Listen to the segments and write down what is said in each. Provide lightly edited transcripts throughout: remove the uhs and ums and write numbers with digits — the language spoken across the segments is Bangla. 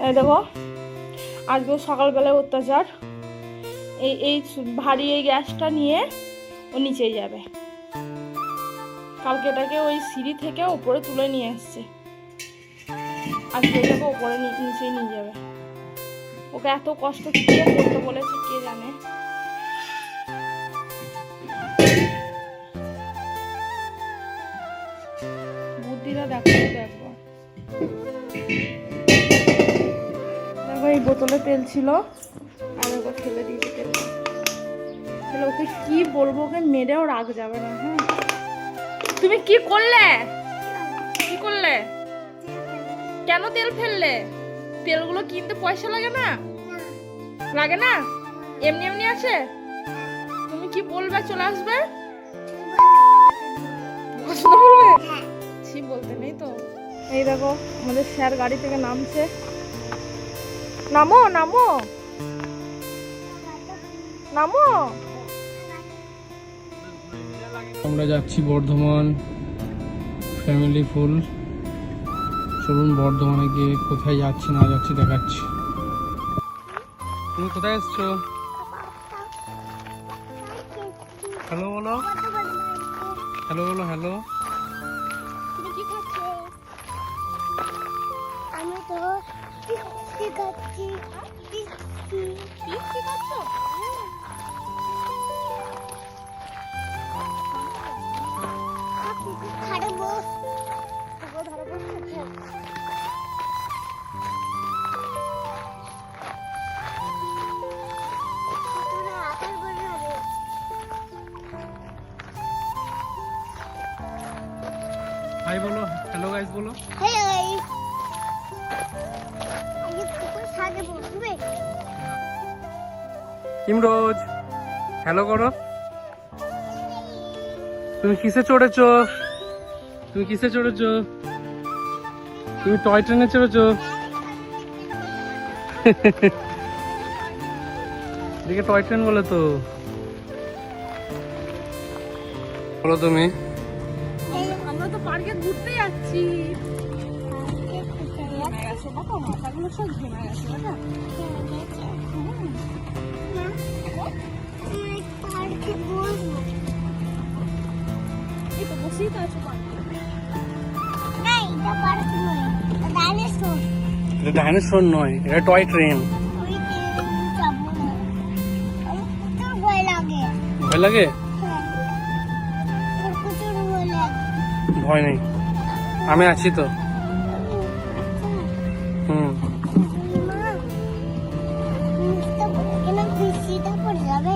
এই দেখো আজকে সকালবেলায় অত্যাচার, এই ভারী এই গ্যাসটা নিয়ে ও নিচেই যাবে। কালকে এটাকে ওই সিঁড়ি থেকে ওপরে তুলে নিয়ে এসছে, আজকে এটাকে ওপরে নিচেই নিয়ে যাবে। ওকে এত কষ্ট দিয়ে করতে বলেছে কে জানে। বুদ্ধিটা দেখো দেখো। দেখো এই বোতলে তেল ছিল আর ওকে ফেলে দিয়েছে তেল। তাহলে ওকে কি বলবো, ওকে মেরেও রাগ যাবে না। হ্যাঁ তুমি কি করলে, কি করলে, কেন তেল ফেললে? তেলগুলো কিনতে পয়সা লাগে না? লাগে না, এমনি এমনি আছে। তুমি কি বলবে, চলে আসবে বলবে? ছি, বলতে নেই তো। এই দেখো আমাদের স্যার গাড়ি থেকে নামছে। নামো নামো নামো। আমরা যাচ্ছি বর্ধমান, ফ্যামিলি ফুল। চলুন বর্ধমানে গিয়ে কোথায় যাচ্ছি না যাচ্ছি দেখাচ্ছি। তুমি কোথায় এসছো? হ্যালো বলো, হ্যালো বলো, হ্যালো। আমি তো পিচ্ছি খাচ্ছি, পিচ্ছি খাচ্ছো? খাড়ে বস, ধরে বস। হাই বলো, হ্যালো গাইস বলো। হ্যালো গাইস, আমি কুকুর সাথে বসবে। ইমরোজ হ্যালো করো। তুমি কিসে চড়েছো? তুমি কিসে চড়েছো? তুমি টয় ট্রেনে চড়েছো? এদিকে টয় ট্রেন বলে তো। বলো তুমি। আমরা তো পার্কে ঘুরতে যাচ্ছি। মাথাগুলো সব ঘেমে গেছে। পার্কে বসবো। এই তো বসেই তো আছো পার্কে। না, এটা পার্ক নয়, এটা ডাইনোসর। এটা ডাইনোসর নয়, এটা টয় ট্রেন। ওই ট্রেনে যাবো না, আমার প্রচুর ভয় লাগে। ভয় লাগে? হ্যাঁ, আমার প্রচুর ভয় লাগে। ভয় নেই, আমি আছি তো। হুম। মা, এখানে বৃষ্টিটা পড়ে যাবে।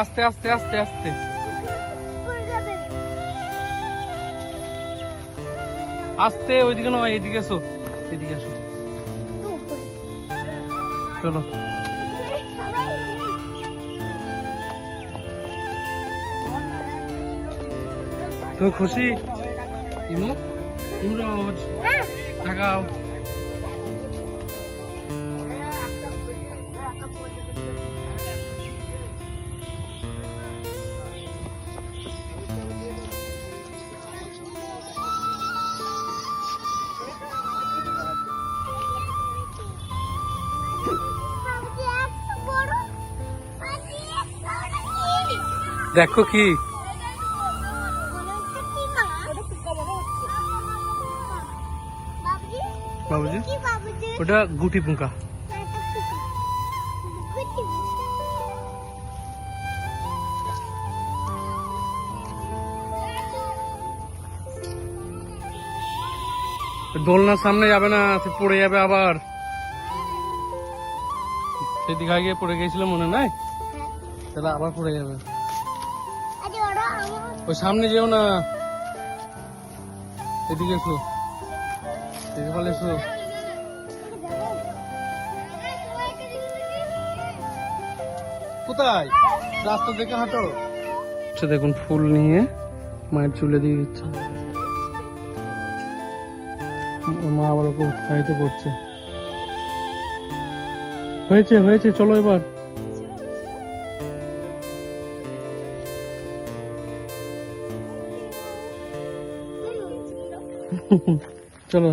আস্তে আস্তে আস্তে আস্তে পড়ে যাবে। আস্তে, ওইদিকে নয়, এদিকে এসো, এদিকে এসো। চলো। তুমি খুশি? ইমরোজ তাকাও। দেখো কি বাবুজি, ওটা গুটি পোকা। দোলনার সামনে যাবে না, সে পড়ে যাবে আবার। সেদিকে গিয়ে পড়ে গেছিল মনে নাই, তাহলে আবার পড়ে যাবে। ওই সামনে যেও না, এদিকে এসো, এদিকে বলে এসো। কোথায়? রাস্তা থেকে হাঁটো। দেখুন ফুল নিয়ে মায়ের চুলে দিয়ে দিচ্ছে। মা আবার ওকে উৎসাহিত করছে। হয়েছে হয়েছে, চলো এবার। চলো